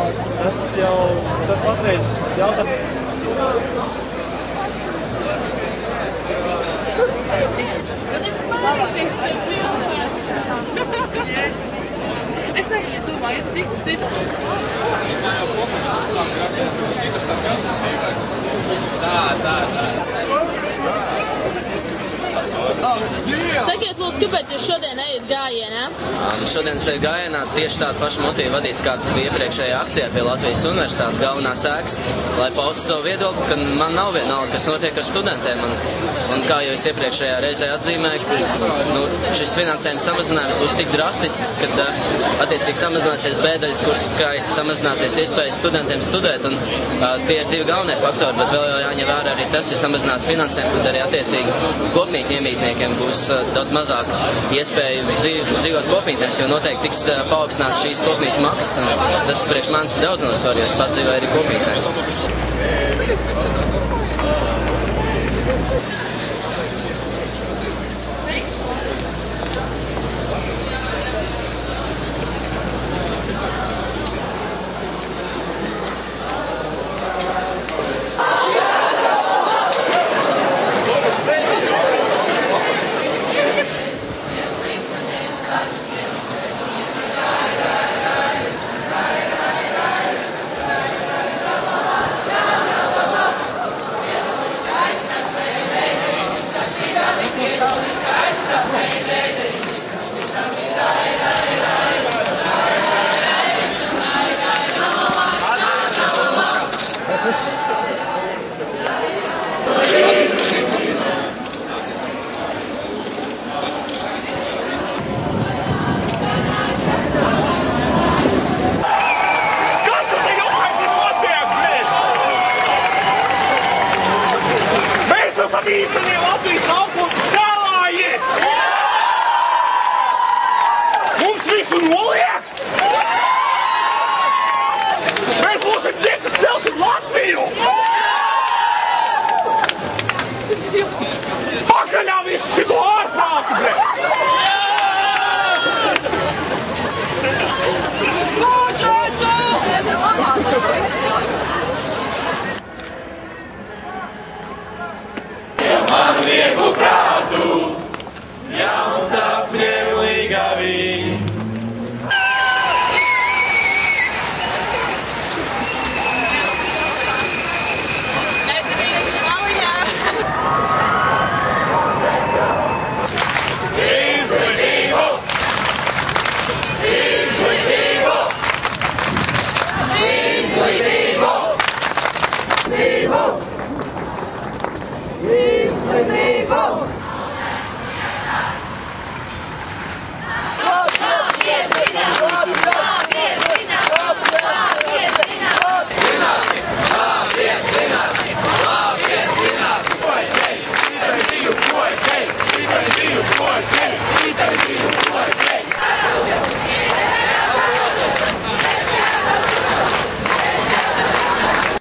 Tas jau patreiz jautā. Es negribu domāt, es tiku Sakiet, lūdzu, kāpēc jūs šodien ejat gājienā? Šodien šeit gājienā tieši tāda paša motīva vadīts, kāds bija iepriekšējā akcijā pie Latvijas Universitātes galvenās ēkas, lai paustu savu viedokli, ka man nav vienalga, kas notiek ar studentiem. Un kā jau es iepriekšējā reizē atzīmēju, šis finansējuma samazinājums būs tik drastisks, kad attiecīgi samazināsies B-daļas kursu skaits, samazināsies iespējas studentiem studēt, un tie ir divi galvenie faktori, bet vēl jau jāņem vērā arī tas, ja samazinās finansējumu, tad arī attiecīgi kopmītņu iemītniekiem būs daudz mazāk iespēju dzīvot kopmītnēs, jo noteikti tiks paaugstināt šīs kopmītņu maksas, un tas priekš manis ir daudz nosvar, jo es pats dzīvoju arī kopmītnēs. Īstenībā Latvijas nākotnes cēlāji! Mums visu nolieks! Mēs būsim tie, kas celsim Latviju! Pakaļā visu šito ārprātu, bļet! Man vieglu prātu, jaun sapņiem līgavī. Nezinu, maliņā. Izglītību! Izglītību! Izglītību! Izglītību!